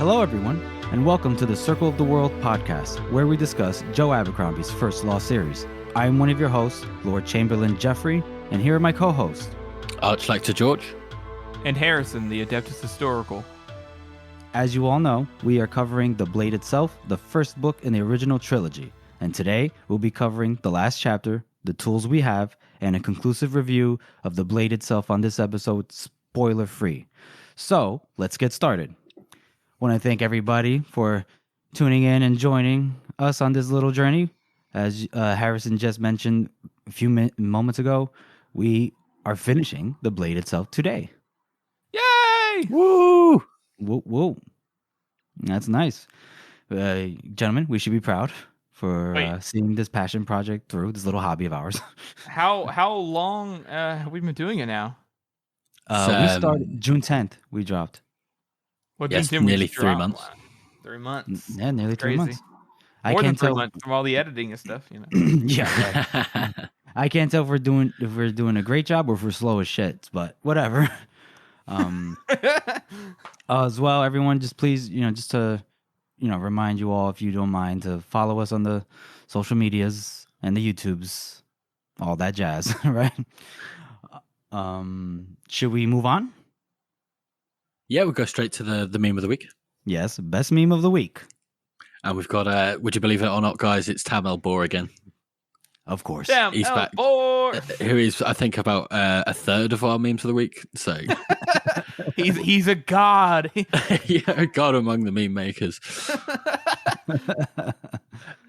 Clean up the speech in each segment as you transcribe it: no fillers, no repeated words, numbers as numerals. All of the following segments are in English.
Hello, everyone, and welcome to the Circle of the World podcast, where we discuss Joe Abercrombie's first law series. I am one of your hosts, Lord Chamberlain Jeffrey, and here are my co-hosts, Archlector George, and Harrison, the Adeptus Historical. As you all know, we are covering The Blade itself, the first book in the original trilogy, and today we'll be covering the last chapter, the tools we have, and a conclusive review of The Blade itself on this episode, spoiler-free. So, let's get started. Want to thank everybody for tuning in and joining us on this little journey. As Harrison just mentioned a few moments ago, we are finishing The Blade itself today. Yay! Woo! Woo, woo. That's nice. Gentlemen, we should be proud for seeing this passion project through, this little hobby of ours. How long have we been doing it now? We started June 10th, we dropped. Yes, nearly 3 months. 3 months. Yeah, nearly 3 months. More than 3 months from all the editing and stuff, you know. Yeah, right. I can't tell if we're doing a great job or if we're slow as shit, but whatever. As well, everyone, just please, just to, remind you all, if you don't mind, to follow us on the social medias and the YouTubes, all that jazz, right? Should we move on? Yeah, we'll go straight to the meme of the week. Yes, best meme of the week. And we've got, would you believe it or not, guys, it's Tam Elbor again. Of course. Damn, he's back. Who is, I think, about a third of our memes of the week. So he's a god. Yeah, a god among the meme makers.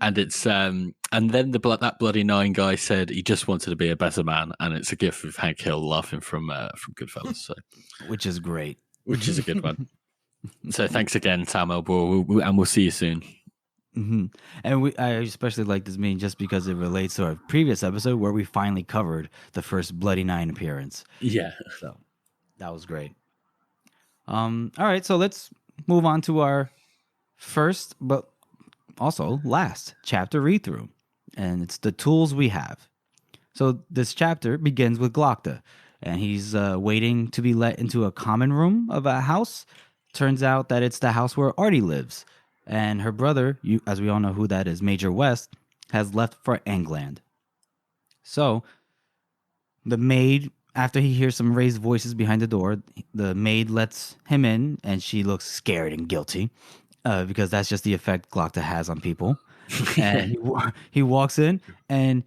And it's and then that bloody 9 guy said he just wanted to be a better man, and it's a gif of Hank Hill laughing from Goodfellas. So, which is great. Which is a good one. So thanks again, Tam Elbor, and we'll see you soon. Mm-hmm. And I especially like this meme just because it relates to our previous episode where we finally covered the first Bloody 9 appearance. Yeah. So that was great. All right, so let's move on to our first, but also last chapter read-through. And it's the tools we have. So this chapter begins with Glokta, and he's waiting to be let into a common room of a house. Turns out that it's the house where Artie lives. And her brother, as we all know who that is, Major West, has left for England. So the maid, after he hears some raised voices behind the door, the maid lets him in, and she looks scared and guilty because that's just the effect Glokta has on people. And he walks in, and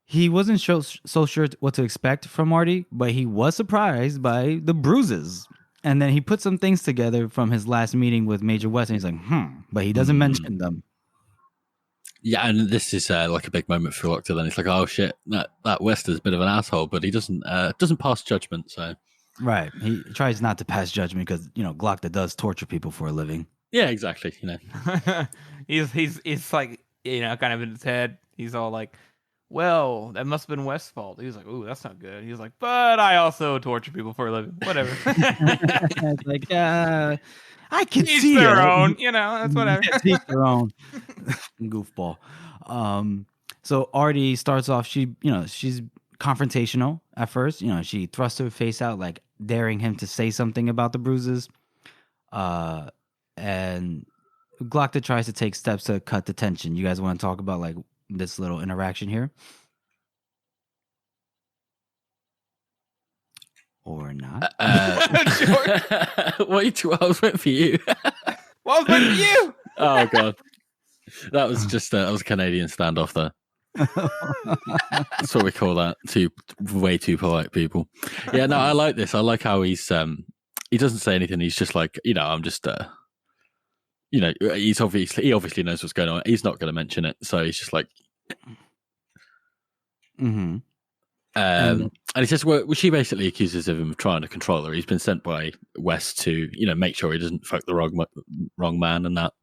he wasn't so sure what to expect from Artie, but he was surprised by the bruises. And then he put some things together from his last meeting with Major West, and he's like, but he doesn't mention them. Yeah, and this is like a big moment for Glokta. Then he's like, "Oh shit, that West is a bit of an asshole," but he doesn't pass judgment. So right, he tries not to pass judgment because Glokta does torture people for a living. Yeah, exactly. He's like kind of in his head. He's all like, well, that must have been West's fault. He was like, ooh, that's not good. He was like, but I also torture people for a living. Whatever. It's like, I can each see their it. own, that's whatever. Each their own. Goofball. So Artie starts off, she's confrontational at first. She thrusts her face out, like daring him to say something about the bruises. And Glokta tries to take steps to cut the tension. You guys want to talk about like this little interaction here? Or not? Wait, I was waiting for you. What was waiting for you? Oh, God. That was just that was a Canadian standoff there. That's what we call that. Way too polite people. Yeah, no, I like this. I like how he's he doesn't say anything. He's just like, I'm just he obviously knows what's going on. He's not going to mention it, so he's just like, mm-hmm. And he says, well, she basically accuses him of trying to control her. He's been sent by West to, make sure he doesn't fuck the wrong man and that.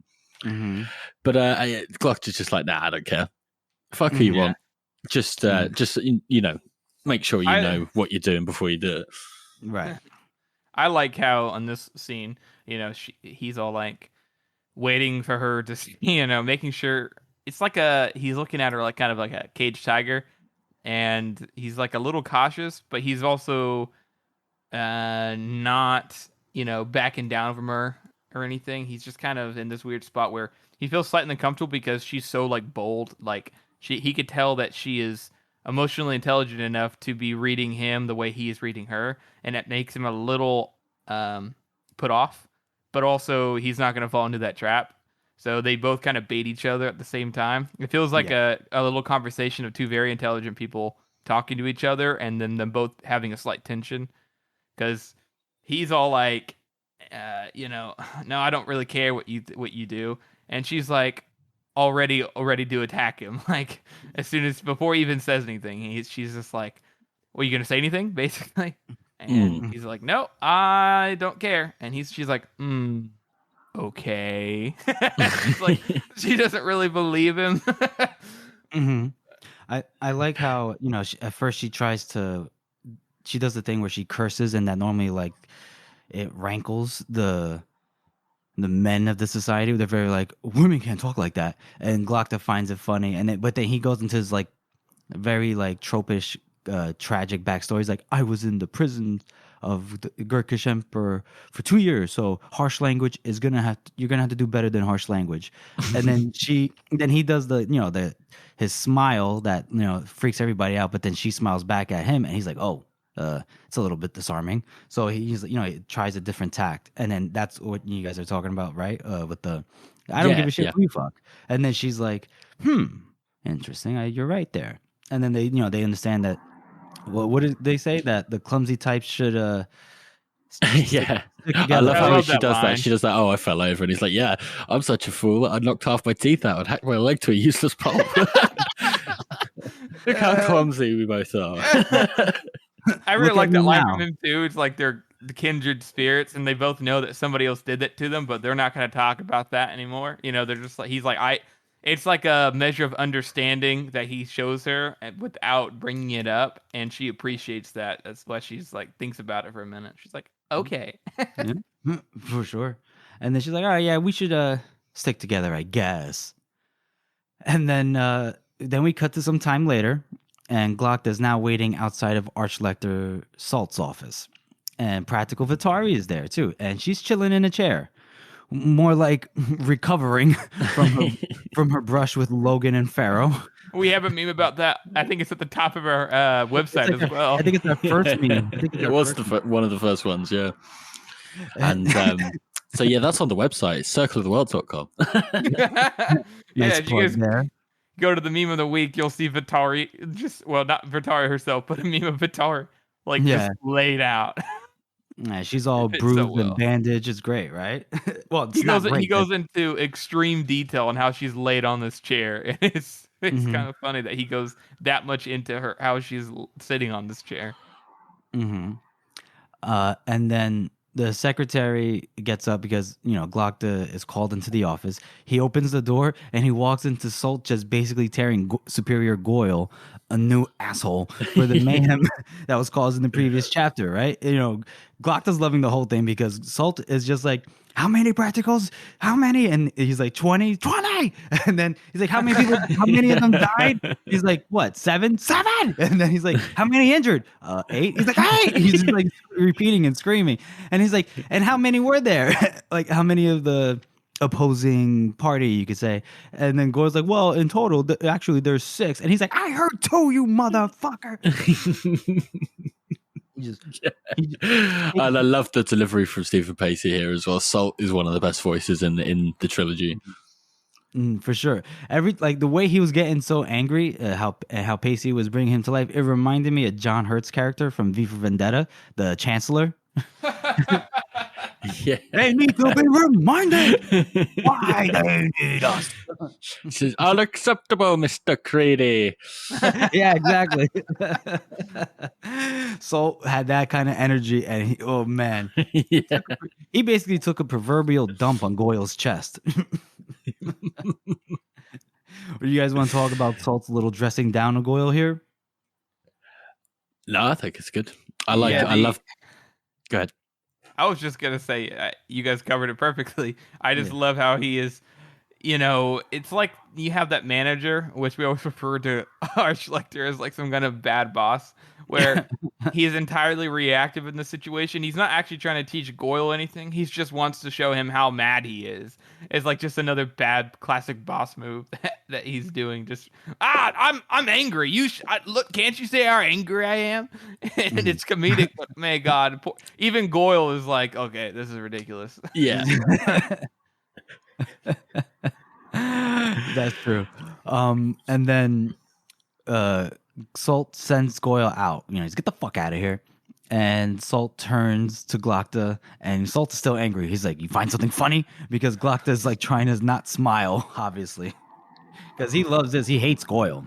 Mm-hmm. But Glokta's just like, nah, I don't care. Fuck who you want. Just make sure you know what you're doing before you do it. Right. I like how on this scene, he's all like waiting for her to, making sure it's like he's looking at her like kind of like a caged tiger, and he's like a little cautious, but he's also not, backing down from her or anything. He's just kind of in this weird spot where he feels slightly uncomfortable because she's so like bold. Like he could tell that she is emotionally intelligent enough to be reading him the way he is reading her, and it makes him a little put off. But also, he's not going to fall into that trap. So they both kind of bait each other at the same time. It feels like a little conversation of two very intelligent people talking to each other, and then them both having a slight tension. Because he's all like, no, I don't really care what you do, and she's like, already to attack him. Like as soon as before he even says anything, she's just like, "Well, you gonna say anything?" Basically, and he's like, "No, I don't care." And she's like, okay. Like she doesn't really believe him. I like how at first she does the thing where she curses, and that normally like it rankles the men of the society. They're very like, women can't talk like that, and Glocta finds it funny, but then he goes into his like very like tropish tragic backstory. He's like, I was in the prison of the Gurkish Emperor for 2 years, so harsh language is you're gonna have to do better than harsh language. And then he does his smile that freaks everybody out, but then she smiles back at him, and he's like, oh, it's a little bit disarming. So he tries a different tact, and then that's what you guys are talking about, right? With the I don't give a shit who you fuck, and then she's like, interesting. You're right there. And then they understand that. Well, what did they say? That the clumsy types should stick I love how she does line. that. She does that. Oh, I fell over, and he's like, "Yeah, I'm such a fool. I knocked half my teeth out and hacked my leg to a useless pulp." Look how clumsy we both are. I really like that line from him too. It's like they're the kindred spirits, and they both know that somebody else did that to them, but they're not going to talk about that anymore. They're just like, he's like, it's like a measure of understanding that he shows her without bringing it up, and she appreciates that. That's why she's like thinks about it for a minute. She's like, okay. Yeah, for sure. And then she's like, oh yeah, we should stick together, I guess. And then we cut to some time later, and Glocta is now waiting outside of Archlector Salt's office. And Practical Vitari is there too, and she's chilling in a chair. More like recovering from her brush with Logan and Pharaoh. We have a meme about that. I think it's at the top of our website as well. I think it's our first meme. It was one of the first ones, yeah. And so yeah, that's on the website. It's circleoftheworld.com. Nice if you guys there. go to the meme of the week, you'll see Vitari not Vitari herself, but a meme of Vitari just laid out. Yeah, she's all bruised and bandaged. It's great, right? Well, he goes into extreme detail on how she's laid on this chair, and it's kind of funny that he goes that much into how she's sitting on this chair. And then the secretary gets up because Glocta is called into the office. He opens the door and he walks into Salt, just basically tearing Superior Goyle a new asshole for the mayhem that was caused in the previous chapter, right? Glocta's loving the whole thing because Salt is just like, how many practicals? How many? And he's like, 20. And then he's like, how many of them died? He's like, what, 7? And then he's like, how many injured? 8. He's like, 8. He's just like repeating and screaming. And he's like, and how many were there? Like, how many of the opposing party, you could say? And then Gore's like, well, in total, actually, there's 6. And he's like, I heard 2, you motherfucker. And I love the delivery from Stephen Pacey here as well. Salt is one of the best voices in the trilogy. For sure. The way he was getting so angry, how Pacey was bringing him to life, it reminded me of John Hurt's character from V for Vendetta, the Chancellor. Yeah. They need to be reminded why they need us. This is unacceptable, Mr. Cretin. Yeah, exactly. So had that kind of energy, and oh man, he basically took a proverbial dump on Goyle's chest. Do you guys want to talk about Salt's little dressing down of Goyle here? No, I think it's good. I love. Go ahead. I was just gonna say, you guys covered it perfectly. I just love how he is. It's like you have that manager, which we always refer to Archlector as like some kind of bad boss, where he is entirely reactive in the situation. He's not actually trying to teach Goyle anything. He just wants to show him how mad he is. It's like just another bad classic boss move that he's doing. Just I'm angry. Look, can't you say how angry I am? And it's comedic, but my God, even Goyle is like, okay, this is ridiculous. Yeah. That's true. And then Salt sends Goyle out. He's get the fuck out of here. And Salt turns to Glokta, and Salt is still angry. He's like, "You find something funny?" Because Glokta is like trying to not smile, obviously, because he loves this. He hates Goyle.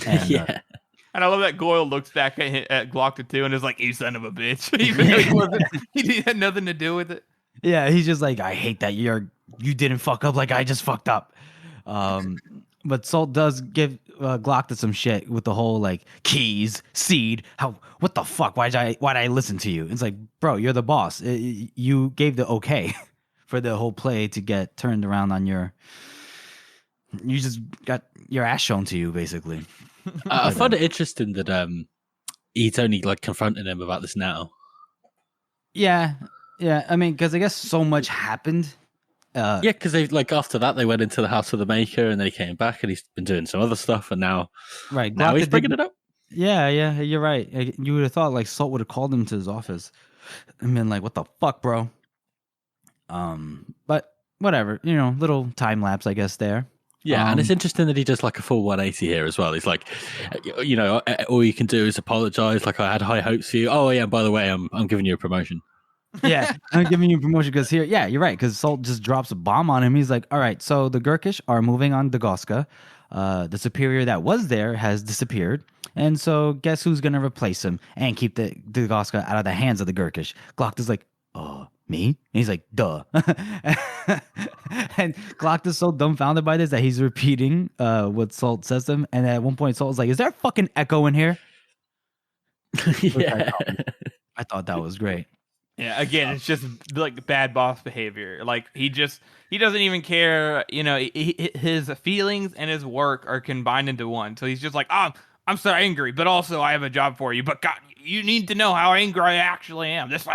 And, yeah. And I love that Goyle looks back at Glokta too, and is like, "You son of a bitch," even though he had nothing to do with it. Yeah, he's just like, "I hate that you didn't fuck up like I just fucked up." But Salt does give Glokta some shit with the whole like keys, seed. What the fuck? Why'd I listen to you? It's like, bro, you're the boss. You gave the okay for the whole play to get turned around on you just got your ass shown to you, basically. I find it interesting that he's only like confronting him about this now. Yeah. I mean, because I guess so much happened. Yeah, because they after that they went into the house of the Maker, and then he came back, and he's been doing some other stuff, and now he's bringing it up. Yeah, you're right. You would have thought like Salt would have called him to his office and been like, "What the fuck, bro?" But whatever, little time lapse, I guess there. Yeah, and it's interesting that he does like a full 180 here as well. He's like, all you can do is apologize. Like, I had high hopes for you. Oh yeah, by the way, I'm giving you a promotion. Yeah, I'm giving you a promotion because here, yeah, you're right. Because Salt just drops a bomb on him. He's like, "All right, so the Gurkish are moving on Dagoska. The superior that was there has disappeared, and so guess who's gonna replace him and keep the Dagoska out of the hands of the Gurkish?" Glokta's like, me?" And he's like, "Duh." And Glokta's so dumbfounded by this that he's repeating what Salt says to him. And at one point, Salt was like, "Is there a fucking echo in here?" Yeah, I thought that was great. Yeah, again, it's just like bad boss behavior. Like he doesn't even care. His feelings and his work are combined into one. So he's just like, I'm so angry, but also I have a job for you. But God, you need to know how angry I actually am. It's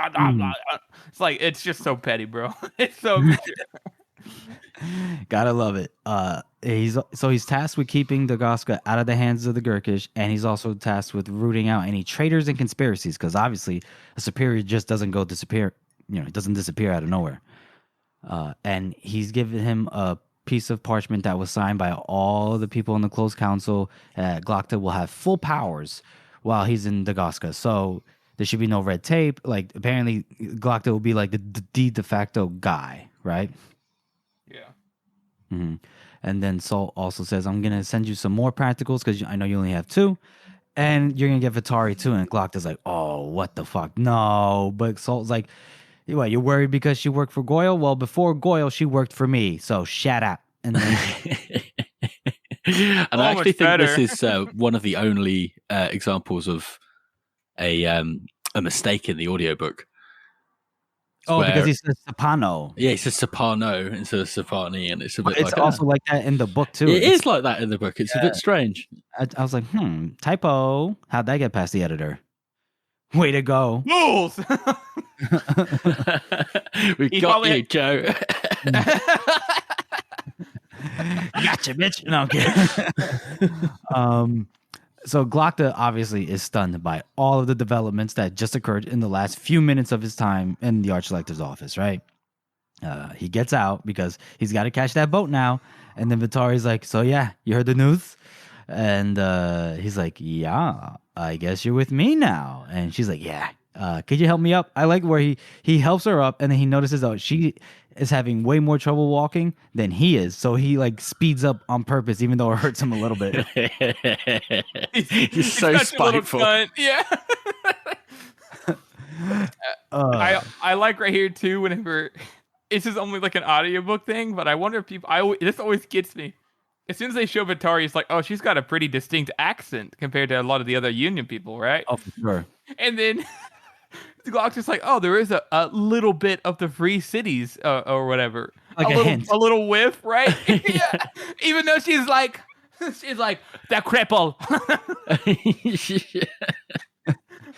like it's just so petty, bro. It's so. Gotta love it. He's tasked with keeping Dagoska out of the hands of the Gurkish, and he's also tasked with rooting out any traitors and conspiracies, because obviously a superior just doesn't go disappear. It doesn't disappear out of nowhere. And he's given him a piece of parchment that was signed by all the people in the closed council. Glokta will have full powers while he's in Dagoska, so there should be no red tape. Like, apparently Glokta will be like the de facto guy, right? Yeah. Mm-hmm. And then Salt also says, "I'm gonna send you some more practicals because I know you only have 2, and you're gonna get Vitari too." And Glokta's like, "Oh, what the fuck? No!" But Salt's like, "What? You're worried because she worked for Goyle? Well, before Goyle, she worked for me. So shut up." And then, and I actually think this is one of the only examples of a mistake in the audiobook. Because he says Sapano. Yeah, he says Sapano instead of Sapani, and it's a bit. It's like, also like that in the book too. It is like that in the book. It's a bit strange. I was like, typo. How'd that get past the editor? Way to go! Rules. We got you, Joe. Gotcha, bitch. No, I'm kidding. So Glokta obviously is stunned by all of the developments that just occurred in the last few minutes of his time in the Archlector's office, right? He gets out because he's got to catch that boat now. And then Vitari's like, "So yeah, you heard the news?" And he's like, "Yeah, I guess you're with me now." And she's like, "Yeah, could you help me up?" I like where he helps her up, and then he notices she is having way more trouble walking than he is, so he like speeds up on purpose, even though it hurts him a little bit. He's so spiteful. Yeah. I like right here too. Whenever this is only like an audiobook thing, but I wonder if people. This always gets me. As soon as they show Vitari, it's like, oh, she's got a pretty distinct accent compared to a lot of the other Union people, right? Oh, for sure. And then Glock's just like, oh, there is a little bit of the free cities or whatever. Like a little whiff, right? Yeah. Even though she's like the cripple.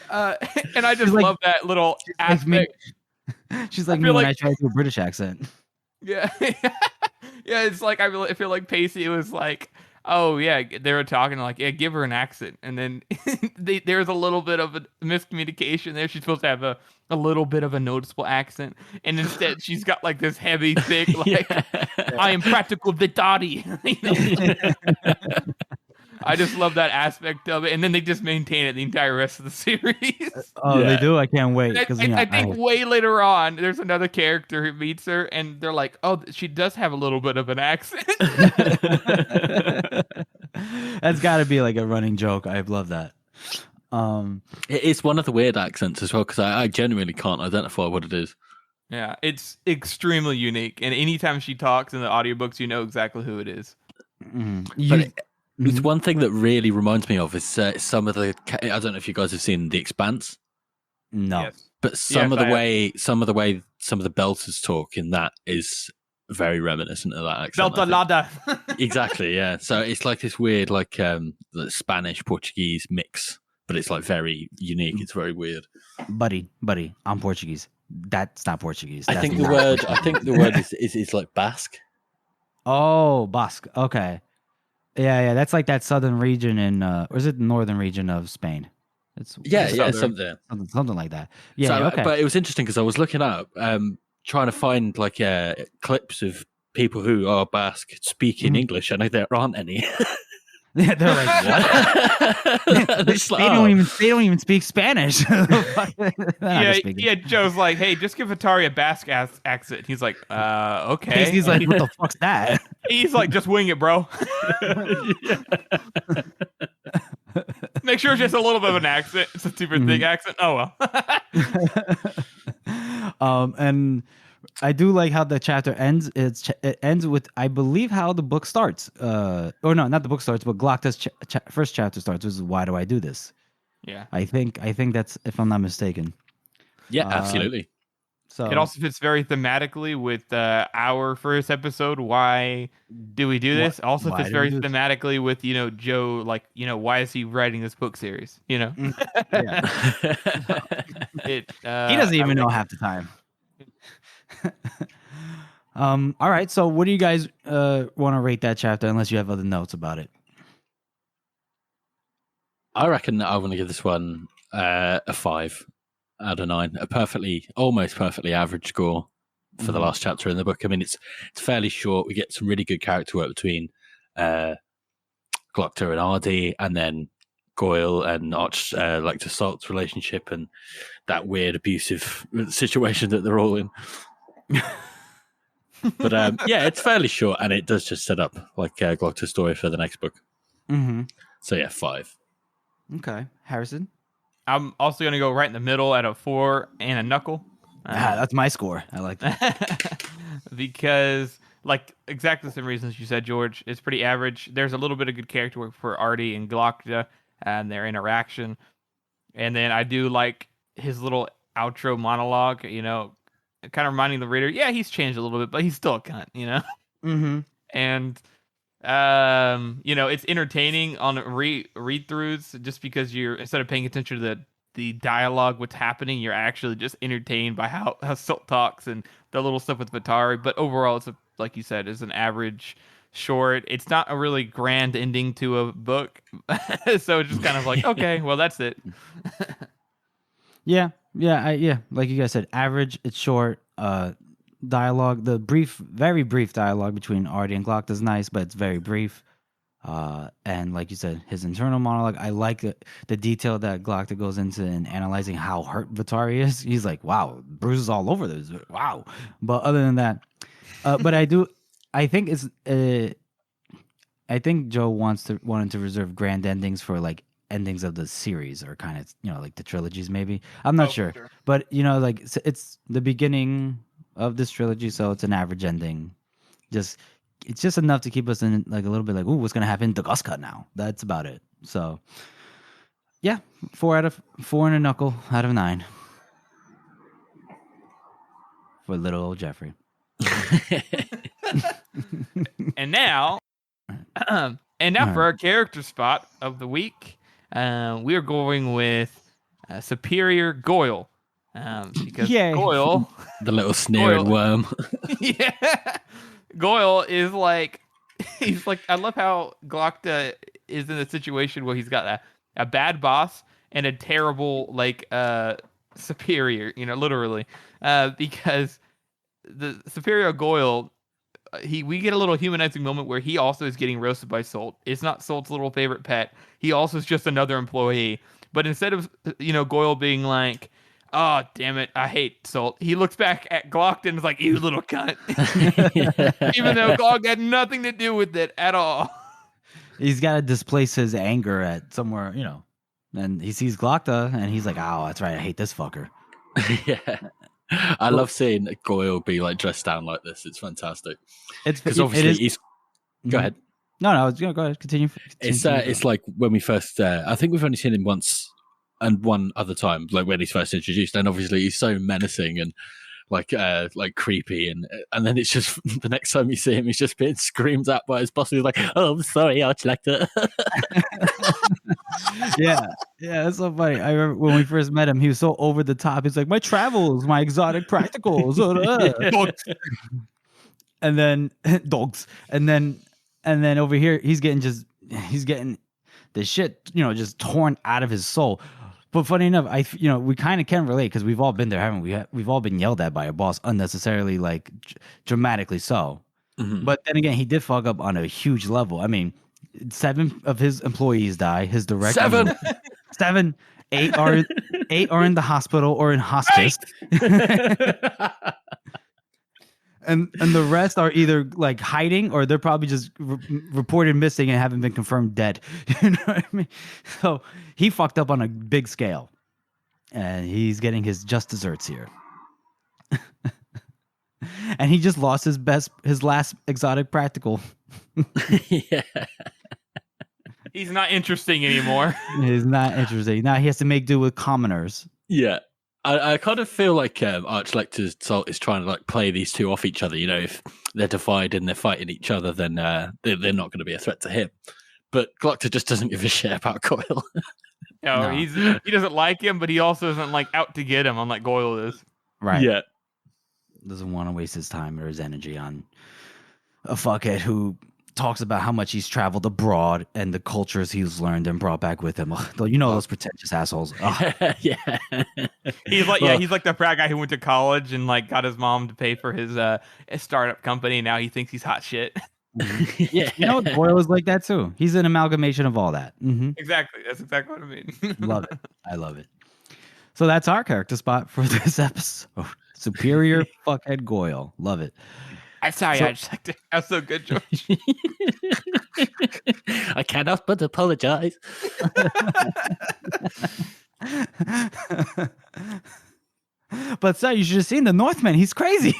And I just love that little aspect. She's like me when I try to do a British accent. Yeah. Yeah, it's like I feel like Pacey, it was like, oh yeah, they were talking like, yeah, give her an accent, and then there's a little bit of a miscommunication there. She's supposed to have a little bit of a noticeable accent, and instead she's got like this heavy, thick, like I am practical Vitati. I just love that aspect of it, and then they just maintain it the entire rest of the series. Oh, they do. I can't wait. I think way later on, there's another character who meets her, and they're like, "Oh, she does have a little bit of an accent." That's got to be like a running joke. I love that. It's one of the weird accents as well, because I genuinely can't identify what it is. Yeah, it's extremely unique, and anytime she talks in the audiobooks, you know exactly who it is. But it's one thing that really reminds me of is some of the. I don't know if you guys have seen The Expanse. No, yes. But some of the way some of the Belters talk in that is very reminiscent of that accent. Belta Lada. Exactly, yeah. So it's like this weird, like Spanish Portuguese mix, but it's like very unique. It's very weird. Buddy, I'm Portuguese. That's not Portuguese. I think the word is like Basque. Oh, Basque. Okay. Yeah. That's like that southern region or is it the northern region of Spain? It's something like that. Yeah, so, okay. But it was interesting because I was looking up, trying to find like clips of people who are Basque speaking English, and there aren't any. Yeah, they're like, what? They don't even speak Spanish. Yeah. Joe's like, hey, just give Atari a Basque accent. He's like, okay. He's like, what the fuck's that? He's like, just wing it, bro. Make sure it's just a little bit of an accent. It's a super thick accent. Oh well. And I do like how the chapter ends. It ends with, I believe, how the book starts. Or no, not the book starts, but Glocta's first chapter starts. Which is, why do I do this? Yeah, I think that's, if I'm not mistaken. Yeah, absolutely. So it also fits very thematically with our first episode. Why do we do this? Also fits very thematically with Joe. Like why is he writing this book series? Yeah. He doesn't even know half the time. All right. So what do you guys want to rate that chapter? Unless you have other notes about it. I reckon I want to give this one a 5 out of 9, almost perfectly average score for the last chapter in the book. I mean, it's fairly short. We get some really good character work between Glocta and Ardy, and then Goyle and Arch, like to Salt's relationship, and that weird abusive situation that they're all in. But yeah, it's fairly short, and it does just set up like Glocta's story for the next book. So yeah, 5. Okay, Harrison. I'm also going to go right in the middle at a 4 and a knuckle. That's my score. I like that. Because, like, exactly the same reasons you said, George. It's pretty average. There's a little bit of good character work for Ardy and Glocta and their interaction. And then I do like his little outro monologue, kind of reminding the reader, yeah, he's changed a little bit, but he's still a cunt, And... it's entertaining on read-throughs, just because you're, instead of paying attention to the dialogue, what's happening, you're actually just entertained by how Salt talks and the little stuff with Vatari. But overall, it's like you said, it's an average short. It's not a really grand ending to a book, so it's just kind of like, okay, well, that's it. Yeah, like you guys said, average. It's short. Dialogue, the very brief dialogue between Ardy and Glocta is nice, but it's very brief. And like you said, his internal monologue, I like the detail that Glocta goes into in analyzing how hurt Vatari is. He's like, wow, bruises all over this. Wow. But other than that, but I think Joe wanted to reserve grand endings for like endings of the series, or kind of, like the trilogies maybe. I'm not sure. But, like it's the beginning of this trilogy, so it's an average ending. It's just enough to keep us in like a little bit like, ooh, what's gonna happen to Guscut now? That's about it. So yeah, 4 and a knuckle out of 9 for little old Jeffrey. And now for our character spot of the week, we are going with Superior Goyle. Because Yay. Goyle, The little sneering Goyle. worm. yeah, Goyle is like, he's like, I love how Glocta is in a situation where he's got a bad boss and a terrible superior, literally, because the Superior Goyle, we get a little humanizing moment where he also is getting roasted by Solt. It's not Solt's little favorite pet. He also is just another employee. But instead of Goyle being like, "Oh damn it, I hate Solt," he looks back at Glockton and is like, "You little cunt," even though Glock had nothing to do with it at all. He's got to displace his anger at somewhere, and he sees Glocta and he's like, "Oh, that's right, I hate this fucker." Yeah. I love seeing Goyle be like dressed down like this. It's fantastic. It's because obviously he's. Go ahead. No, I was gonna go ahead. Continue. It's like when we first. I think we've only seen him once, and one other time, like when he's first introduced. And obviously he's so menacing and like creepy, and then it's just the next time you see him, he's just being screamed at by his boss. He's like, "Oh, I'm sorry, I'd like to." yeah, that's so funny. I remember when we first met him, he was so over the top. He's like, "My travels, my exotic practicals," and then dogs, and then over here, he's getting the shit, just torn out of his soul. But funny enough, we kind of can relate because we've all been there, haven't we? We've all been yelled at by a boss unnecessarily, like dramatically so. Mm-hmm. But then again, he did fuck up on a huge level. I mean, 7 of his employees die. His director, 7, 8 are in the hospital or in hospice, and the rest are either like hiding or they're probably just reported missing and haven't been confirmed dead. You know what I mean? So he fucked up on a big scale, and he's getting his just desserts here. And he just lost his last exotic practical. Yeah. He's not interesting anymore. He's not interesting. Now he has to make do with commoners. Yeah. I kind of feel like Archlector Solt is trying to like play these two off each other. If they're divided and they're fighting each other, then they're not going to be a threat to him. But Glocta just doesn't give a shit about Goyle. No. He doesn't like him, but he also isn't like out to get him, unlike Goyle is. Right. Yeah. Doesn't want to waste his time or his energy on a fuckhead who talks about how much he's traveled abroad and the cultures he's learned and brought back with him. Those pretentious assholes. Yeah. He's like the frat guy who went to college and like got his mom to pay for his startup company. And now he thinks he's hot shit. Yeah. Goyle is like that too. He's an amalgamation of all that. Mm-hmm. Exactly. That's exactly what I mean. Love it. I love it. So that's our character spot for this episode. Superior fuckhead Goyle. Love it. I'm sorry, I just like to have so good, George. I cannot but apologize. But sir, you should have seen the Northman. He's crazy.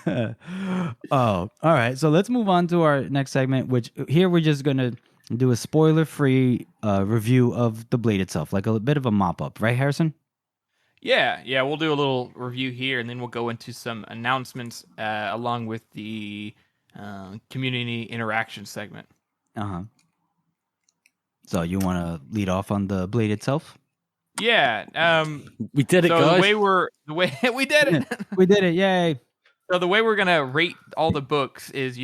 Oh, all right. So let's move on to our next segment, which here we're just going to do a spoiler-free review of the blade itself, like a bit of a mop-up. Right, Harrison? Yeah, we'll do a little review here, and then we'll go into some announcements along with the community interaction segment. Uh-huh. So you want to lead off on the blade itself? Yeah. We did it, guys. We did it. We did it. Yay. So the way we're going to rate all the books is,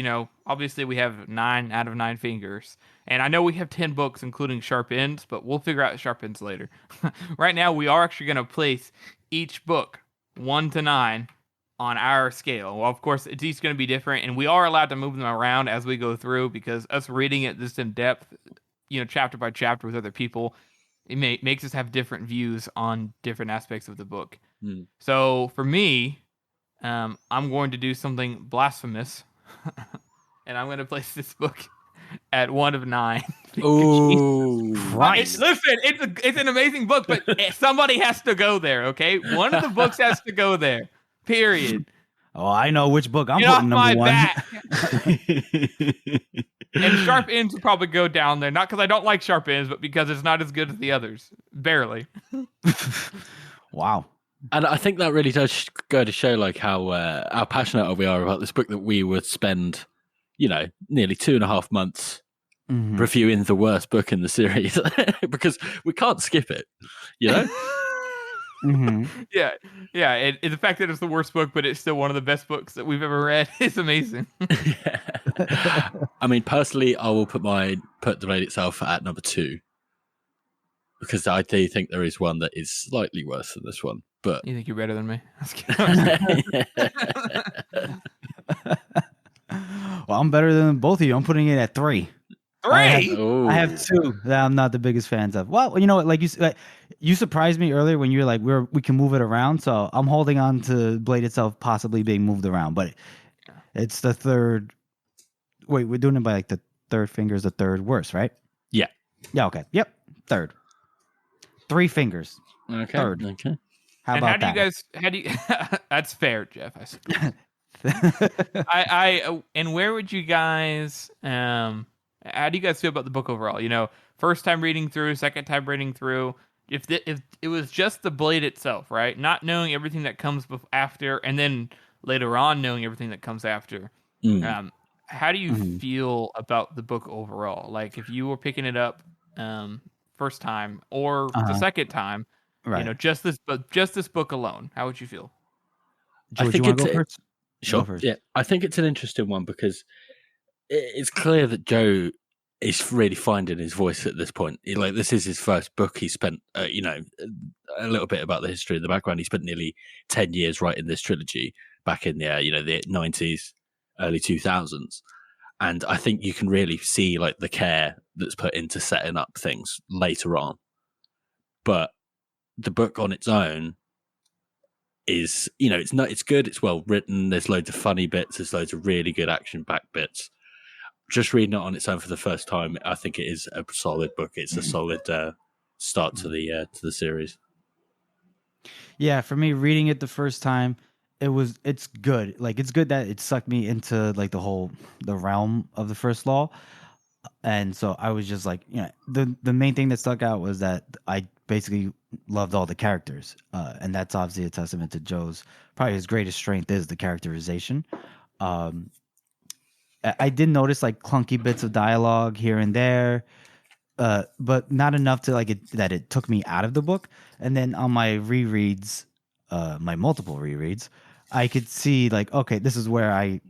obviously we have 9 out of 9 fingers. And I know we have 10 books, including sharp ends, but we'll figure out sharp ends later. Right now, we are actually going to place each book 1 to 9 on our scale. Well, of course, it's each going to be different, and we are allowed to move them around as we go through because us reading it this in depth, chapter by chapter with other people, it makes us have different views on different aspects of the book. So for me, I'm going to do something blasphemous, and I'm going to place this book at 1 of 9. Oh, Christ. Listen, it's an amazing book, but somebody has to go there, okay? One of the books has to go there, period. Oh, I know which book I'm Get putting off number my 1. back. And sharp ends will probably go down there, not because I don't like sharp ends, but because it's not as good as the others. Barely. Wow. And I think that really does go to show like how passionate we are about this book, that we would spend, nearly 2.5 months reviewing the worst book in the series because we can't skip it, you know? Yeah. And the fact that it's the worst book, but it's still one of the best books that we've ever read is amazing. I mean, personally, I will put the raid itself at number 2 because I do think there is one that is slightly worse than this one. But you think you're better than me? Well, I'm better than both of you. I'm putting it at 3. 3. I have 2 that I'm not the biggest fans of. Well, you know what? Like you surprised me earlier when you were like, we can move it around. So I'm holding on to Blade itself possibly being moved around, but it's the third. Wait, we're doing it by like the third finger is the third worst, right? Yeah. Yeah. Okay. Yep. Third. 3 fingers. Okay. Third. Okay. How do you that's fair, Jeff, I suppose. And where would you guys how do you guys feel about the book overall? You know, first time reading through, second time reading through, if it was just the Blade itself, right? Not knowing everything that comes after, and then later on knowing everything that comes after. How do you feel about the book overall? Like if you were picking it up first time or the second time, you know, just this book alone, how would you feel? George, you want to go first? Sure. Yeah, I think it's an interesting one because it's clear that Joe is really finding his voice at this point. Like this is his first book. He spent, you know, a little bit about the history in the background. He spent nearly 10 years writing this trilogy back in the, you know, the 90s, early 2000s. And I think you can really see like the care that's put into setting up things later on. But the book on its own is, you know, it's good, it's well written, there's loads of funny bits, there's loads of really good action-packed bits. Just reading it on its own for the first time, I think it is a solid book. It's a solid start to the series. Yeah, for me, reading it the first time, it's good. Like it's good that it sucked me into like the realm of the First Law. And so I was just like, you know, the main thing that stuck out was that I basically loved all the characters. And that's obviously a testament to Joe's, probably his greatest strength is the characterization. I did notice like clunky bits of dialogue here and there, but not enough to that it took me out of the book. And then on my rereads, my multiple rereads, I could see like, okay, this is where I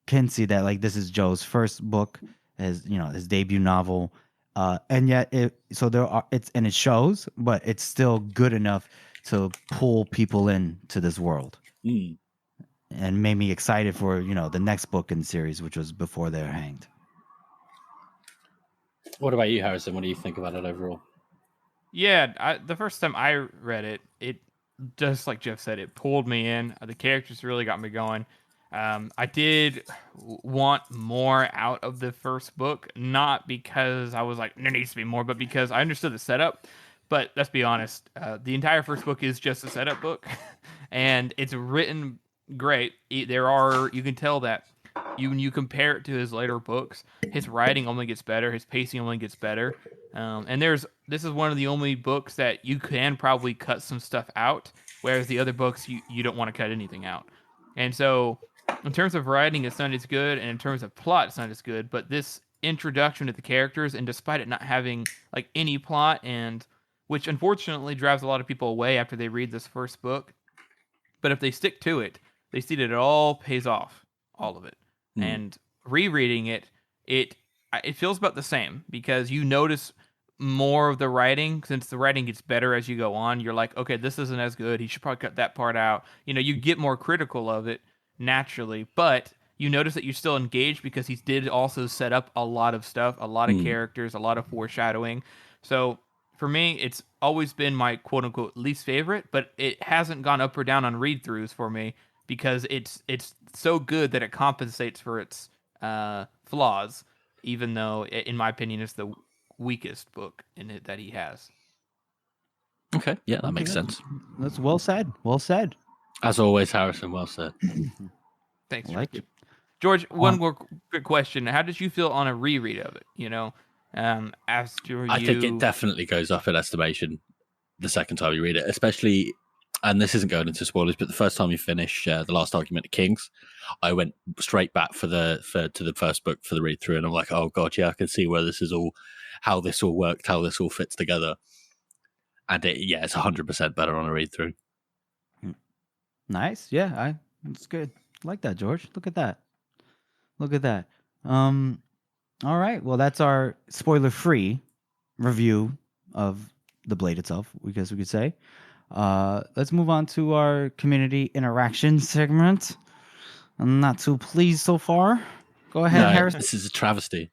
can see that like this is Joe's first book, his debut novel, and yet it shows, but it's still good enough to pull people into this world. And made me excited for, the next book in the series, which was Before They're Hanged. What about you, Harrison? What do you think about it overall? Yeah, the first time I read it, just like Jeff said, it pulled me in. The characters really got me going. I did want more out of the first book, not because I was like, there needs to be more, but because I understood the setup. But let's be honest, the entire first book is just a setup book, and it's written great. You can tell that when you compare it to his later books, his writing only gets better, his pacing only gets better. And this is one of the only books that you can probably cut some stuff out, whereas the other books you don't want to cut anything out. And so in terms of writing, it's not as good, and in terms of plot, it's not as good. But this introduction to the characters, and despite it not having like any plot, and which unfortunately drives a lot of people away after they read this first book, but if they stick to it, they see that it all pays off, all of it. And rereading it feels about the same, because you notice more of the writing. Since the writing gets better as you go on, you're like, okay, this isn't as good, he should probably cut that part out. You get more critical of it naturally, but you notice that you're still engaged because he did also set up a lot of stuff, a lot of characters, a lot of foreshadowing. So for me, it's always been my quote-unquote least favorite, but it hasn't gone up or down on read-throughs for me, because it's so good that it compensates for its flaws, even though, in my opinion, it's the weakest book in it that he has. Okay, yeah, that makes sense. That's well said. Well said. As always, Harrison, well said. Thanks, like it. George. One more quick question: how did you feel on a reread of it? I think it definitely goes up in estimation the second time you read it, especially and this isn't going into spoilers, but the first time you finish the last argument of Kings, I went straight back to the first book for the read through, and I'm like, oh god, yeah, I can see where this is all, how this all worked, how this all fits together, and it's 100% better on a read through. Nice, yeah, it's good. I like that, George. Look at that. All right, well, that's our spoiler-free review of the Blade itself, I guess we could say. Let's move on to our community interaction segment. I'm not too pleased so far. Go ahead, Harris. This is a travesty.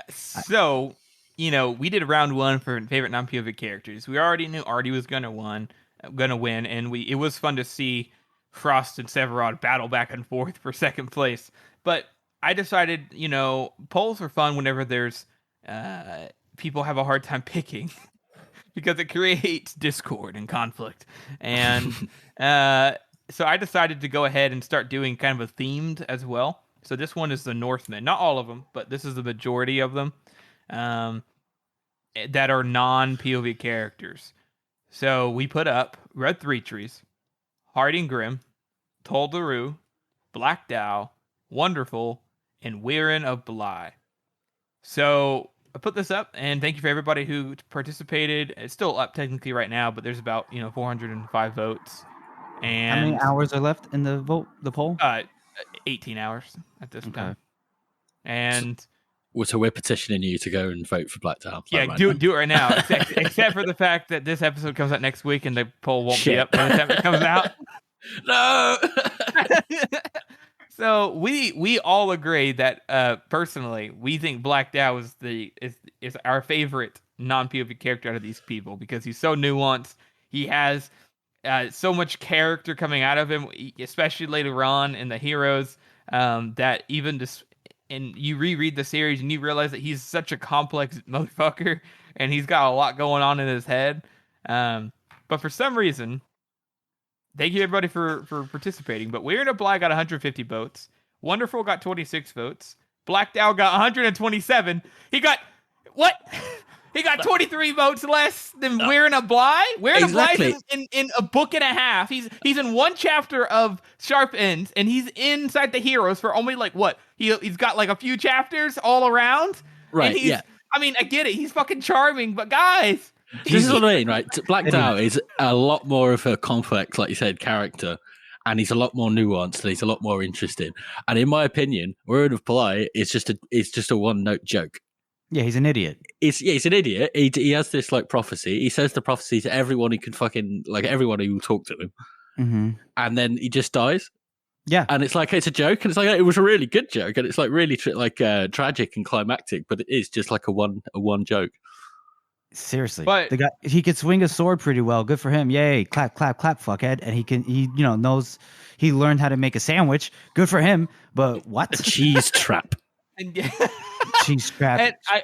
So, we did round 1 for favorite non-POV characters. We already knew Artie was gonna win, and it was fun to see Frost and Severod battle back and forth for second place. But I decided, polls are fun whenever there's people have a hard time picking because it creates discord and conflict. And so I decided to go ahead and start doing kind of a themed as well. So this one is the Northmen. Not all of them, but this is the majority of them that are non-POV characters. So we put up Red Three Trees, Harding Grim, Tol Daru, Black Dow, Wonderful, and Weirin of Bly. So I put this up, and thank you for everybody who participated. It's still up technically right now, but there's about 405 votes. And how many hours are left in the poll? 18 hours at this time. And so we're petitioning you to go and vote for Black Dow. Yeah, right do it right now. Except for the fact that this episode comes out next week, and the poll won't be up by the time it comes out. No. So we all agree that personally we think Black Dow is our favorite non-POV character out of these people because he's so nuanced. He has so much character coming out of him, especially later on in the Heroes. That even just and you reread the series and you realize that he's such a complex motherfucker and he's got a lot going on in his head. But for some reason. Thank you, everybody, for participating. But Weirin of Bly got 150 votes. Wonderful got 26 votes. Black Dow got 127. He got... What? He got 23 votes less than Weirin of Bly? Weirin of Bly is in a book and a half. He's in one chapter of Sharp Ends, and he's inside the Heroes for only, what? He's got, a few chapters all around? Right, yeah. I mean, I get it. He's fucking charming, but guys... This is what I mean, right? Black Dow is a lot more of a complex, like you said, character, and he's a lot more nuanced and he's a lot more interesting. And in my opinion, Word of Bly is just a one-note joke. Yeah, he's an idiot. He's an idiot. He has this prophecy. He says the prophecy to everyone who can everyone who will talk to him, and then he just dies. Yeah, and it's it's a joke, and it's it was a really good joke, and it's really tragic and climactic, but it is just a one joke. Seriously, but the guy, he could swing a sword pretty well. Good for him. Yay! Clap, clap, clap, fuckhead. And he knows he learned how to make a sandwich. Good for him. But what? A cheese trap. Cheese trap. And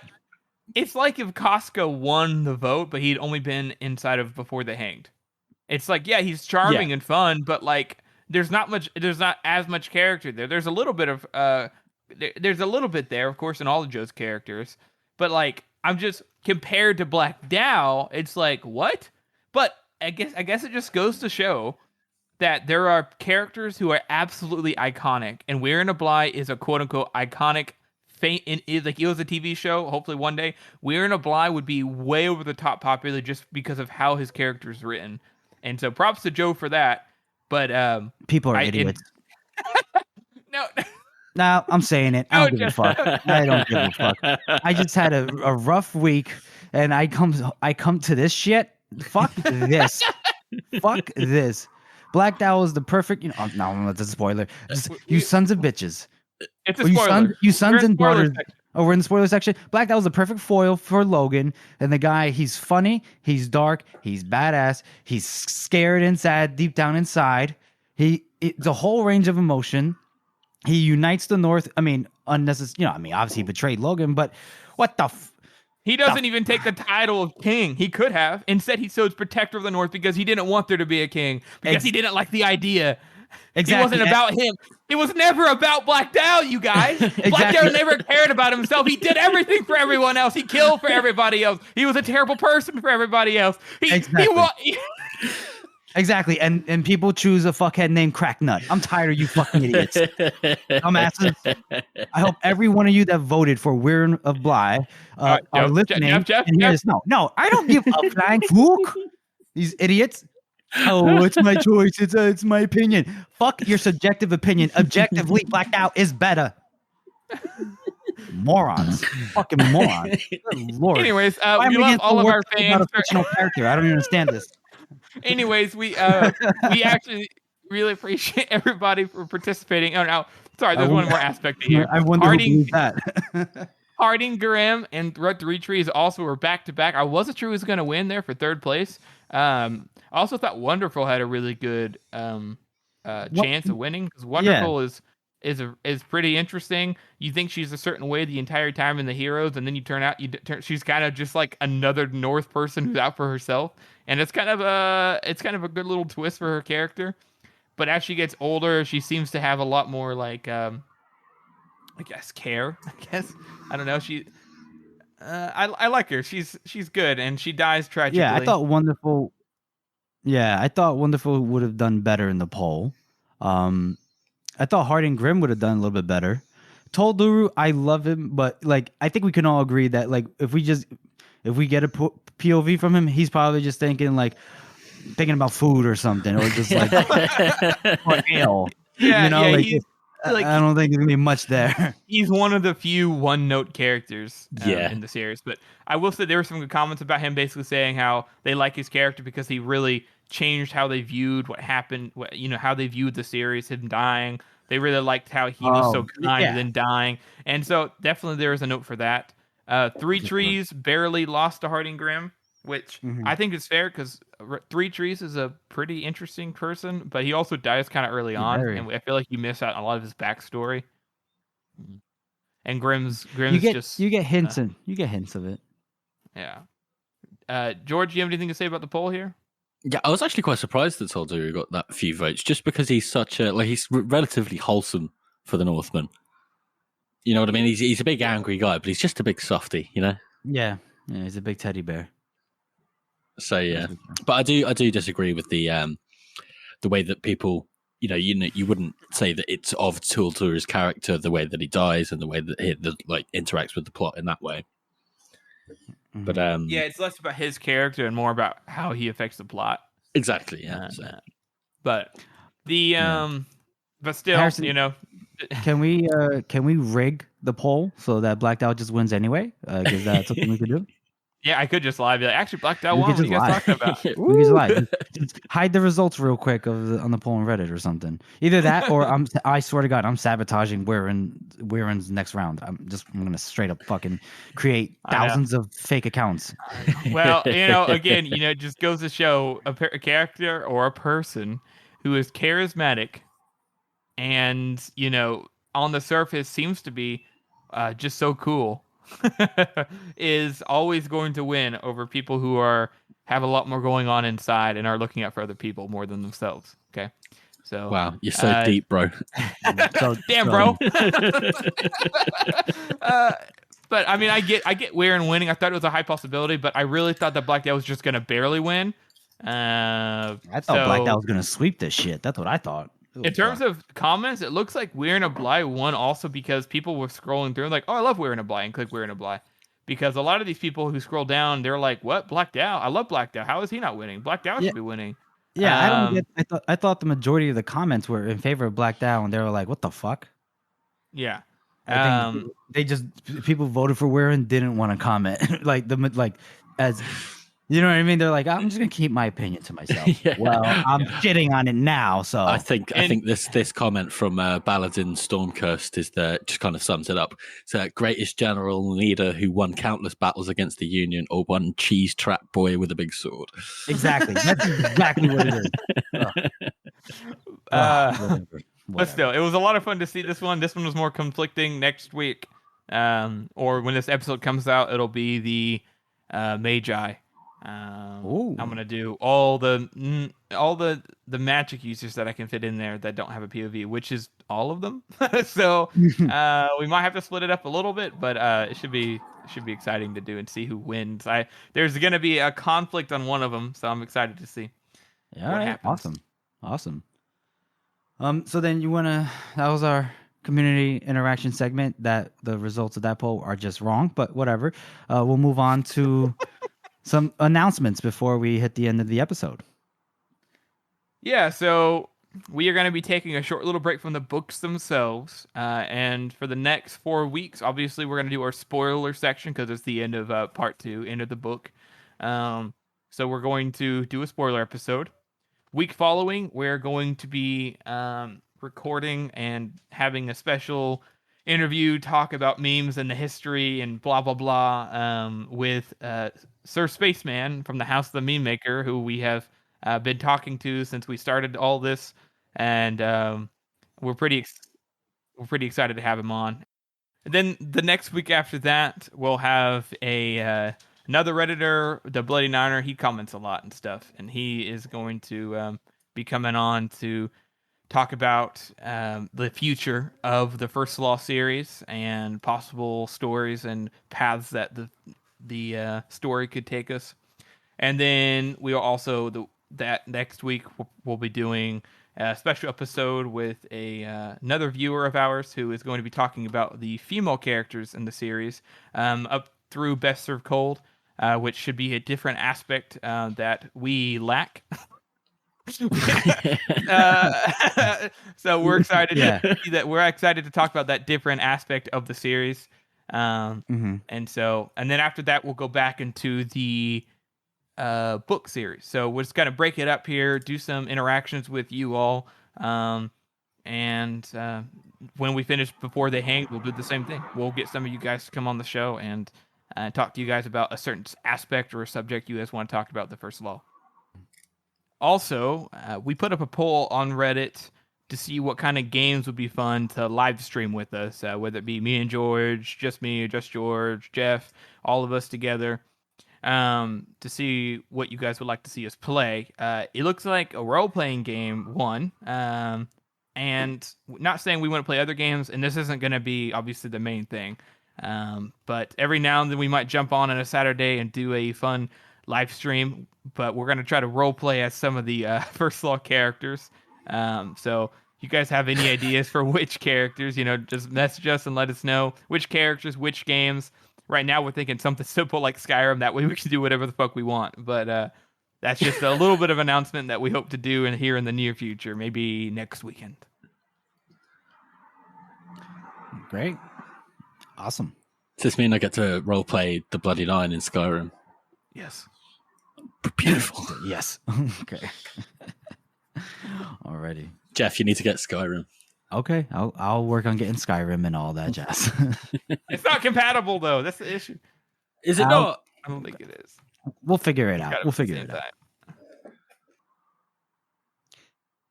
it's like if Costco won the vote, but he'd only been inside of before they hanged. It's he's charming and fun, but there's not as much character there. There's a little bit of there's a little bit there, of course, in all of Joe's characters, but I'm just compared to Black Dow, it's what? But I guess it just goes to show that there are characters who are absolutely iconic, and Weirin of Bly is a quote unquote iconic. It was a TV show. Hopefully one day, Weirin of Bly would be way over the top popular just because of how his character is written, and so props to Joe for that. But people are idiots. No. No, I'm saying it. I don't give a fuck. I don't give a fuck. I just had a rough week, and I come to this shit. Fuck this. Fuck this. Black Dow is the perfect. No, that's a spoiler. You sons of bitches. It's a spoiler. You sons and daughters. Oh, we're in the spoiler section. Black Dow is the perfect foil for Logan, and the guy. He's funny. He's dark. He's badass. He's scared and sad deep down inside. It's a whole range of emotion. He unites the North. I mean, unnecessary. Obviously he betrayed Logan, but what the? He doesn't even take the title of king. He could have. Instead, he chose protector of the North because he didn't want there to be a king. Because he didn't like the idea. Exactly. It wasn't about him. It was never about Black Dow, you guys. Exactly. Black Dow never cared about himself. He did everything for everyone else. He killed for everybody else. He was a terrible person for everybody else. Exactly, and people choose a fuckhead named Cracknut. I'm tired of you fucking idiots, dumbasses. I hope every one of you that voted for Weird of Bly are listening. Jeff, and hear this. No, I don't give a flying fuck. These idiots. Oh, it's my choice. It's my opinion. Fuck your subjective opinion. Objectively, Blacked Out is better. Morons, fucking morons. Good Lord. Anyways, we love all of our fans. About a fictional character. I don't even understand this. Anyways, we actually really appreciate everybody for participating. Oh no, sorry, there's one more aspect here. I wonder who believes that. Harding, Graham, and Three Trees also were back to back. I wasn't sure who was going to win there for third place. I also thought Wonderful had a really good chance of winning because Wonderful is pretty interesting. You think she's a certain way the entire time in the Heroes, and then you turn out she's kind of just like another North person who's out for herself, and it's kind of a good little twist for her character. But as she gets older, she seems to have a lot more like I guess care. I don't know. I like her. She's good, and she dies tragically. Yeah, I thought Wonderful. Yeah, I thought Wonderful would have done better in the poll. I thought Harding Grimm would have done a little bit better. Tolduru, I love him, but like I think we can all agree that like if we get a POV from him, he's probably just thinking about food or something, or just like or ale. Yeah, you know, I don't think there's gonna be much there. He's one of the few one-note characters in the series. But I will say there were some good comments about him basically saying how they like his character because he really changed how they viewed what happened, how they viewed the series, him dying. They really liked how he was so kind and then dying. And so definitely there is a note for that. Three Trees barely lost to Harding Grimm, which I think is fair because Three Trees is a pretty interesting person, but he also dies kind of early on, and I feel like you miss out on a lot of his backstory. And Grimm's you get hints of it. Yeah. George, you have anything to say about the poll here? Yeah, I was actually quite surprised that Tolduru got that few votes, just because he's he's relatively wholesome for the Northman. You know what I mean? He's a big angry guy, but he's just a big softy, you know? Yeah, he's a big teddy bear. So yeah, but I do disagree with the way that people, you wouldn't say that it's of Tolduru's character, the way that he dies and the way that he interacts with the plot in that way. But it's less about his character and more about how he affects the plot. Exactly. Yeah. But the but still, Harrison, can we rig the poll so that Blacked Out just wins anyway? Is that something we could do? Yeah, I could just lie. Be like, actually, Blacked Out won. What are you guys talking about? We can just lie. Just hide the results real quick on the poll on Reddit or something. Either that, or I swear to God, I'm sabotaging Weiren's next round. I'm gonna straight up fucking create thousands of fake accounts. Well, again, it just goes to show a character or a person who is charismatic and on the surface seems to be just so cool. Is always going to win over people who have a lot more going on inside and are looking out for other people more than themselves. Okay, so wow, you're so deep, bro. Damn, bro. But I mean, I get Weiren winning. I thought it was a high possibility, but I really thought that Blacked Out was just going to barely win. I thought Blacked Out was going to sweep this shit. That's what I thought. In terms of comments, it looks like We're in a Bly won also because people were scrolling through like, oh, I love We're in a Bly, and click We're in a Bly. Because a lot of these people who scroll down, they're like, what? Blacked Out? I love Blacked Out. How is he not winning? Blacked Out should be winning. Yeah, I thought the majority of the comments were in favor of Blacked Out, and they were like, what the fuck? Yeah. I think people voted for We're and didn't want to comment. You know what I mean? They're like, I'm just gonna keep my opinion to myself. Well, I'm shitting on it now, so I think this comment from Baladin Stormcurst just kind of sums it up. It's greatest general leader who won countless battles against the Union, or one cheese trap boy with a big sword. Exactly, that's exactly what it is. Whatever. But still, it was a lot of fun to see this one. This one was more conflicting. Next week, or when this episode comes out, it'll be the Magi. I'm gonna do all the magic users that I can fit in there that don't have a POV, which is all of them. So we might have to split it up a little bit, but it should be exciting to do and see who wins. There's gonna be a conflict on one of them, so I'm excited to see. Yeah, what happens. Awesome. So then that was our community interaction segment. That the results of that poll are just wrong, but whatever. We'll move on to some announcements before we hit the end of the episode. Yeah, so we are going to be taking a short little break from the books themselves. And for the next 4 weeks, obviously, we're going to do our spoiler section because it's the end of part 2, end of the book. So we're going to do a spoiler episode. Week following, we're going to be recording and having a special interview, talk about memes and the history and blah, blah, blah, with Sir Spaceman from the House of the Meme Maker, who we have been talking to since we started all this. And we're pretty excited to have him on. And then the next week after that, we'll have another Redditor, the Bloody Niner. He comments a lot and stuff, and he is going to be coming on to talk about the future of the First Law series and possible stories and paths that the story could take us. And then we'll also that next week we'll be doing a special episode with another viewer of ours who is going to be talking about the female characters in the series up through Best Served Cold, which should be a different aspect that we lack. So we're excited we're excited to talk about that different aspect of the series. And then after that, we'll go back into the book series. So we're just gonna break it up here, do some interactions with you all, and when we finish before they hang, we'll do the same thing. We'll get some of you guys to come on the show and talk to you guys about a certain aspect or a subject you guys want to talk about the First Law. Also, we put up a poll on Reddit to see what kind of games would be fun to live stream with us, whether it be me and George, just me, just George, Jeff, all of us together, to see what you guys would like to see us play. It looks like a role-playing game won, and not saying we want to play other games, and this isn't going to be obviously the main thing, but every now and then we might jump on a Saturday and do a fun live stream, but we're going to try to role play as some of the First Law characters. So if you guys have any ideas for which characters, just message us and let us know which characters, which games. Right now we're thinking something simple like Skyrim. That way we can do whatever the fuck we want. But that's just a little bit of announcement that we hope to do here in the near future, maybe next weekend. Great. Awesome. Does this mean I get to role play the Bloody Nine in Skyrim? Yes. Beautiful. Yes. Okay. Alrighty. Jeff, you need to get Skyrim. Okay, I'll work on getting Skyrim and all that jazz. It's not compatible though. That's the issue. Is it not? I don't think it is. We'll figure it out. We'll figure it out.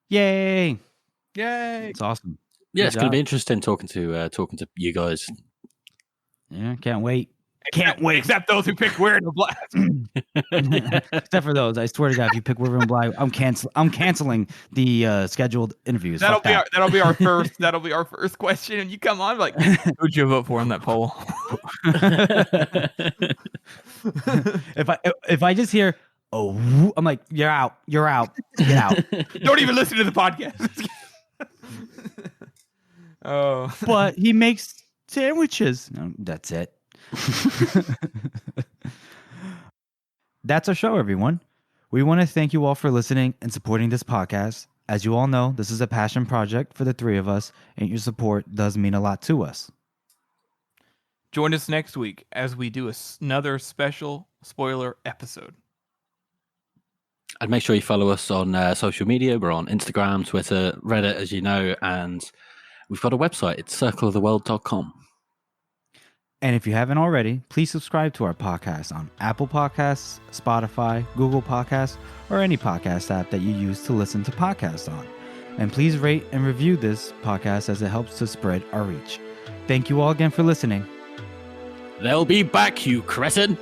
Yay! It's awesome. Yeah, it's going to be interesting talking to you guys. Yeah, can't wait. Can't wait. Except those who pick Weird and Black. Except for those. I swear to God, if you pick Weird and Black, I'm canceling the scheduled interviews. That'll be our first question. And you come on like, who'd you vote for on that poll? if I just hear, oh, I'm like, you're out, get out. Don't even listen to the podcast. Oh, but he makes sandwiches. No, that's it. That's our show, everyone. We want to thank you all for listening and supporting this podcast. As you all know, this is a passion project for the three of us, and your support does mean a lot to us. Join us next week as we do another special spoiler episode. And make sure you follow us on social media. We're on Instagram, Twitter, Reddit, as you know, and we've got a website. It's circleoftheworld.com. And if you haven't already, please subscribe to our podcast on Apple Podcasts, Spotify, Google Podcasts, or any podcast app that you use to listen to podcasts on. And please rate and review this podcast as it helps to spread our reach. Thank you all again for listening. They'll be back, you cretin!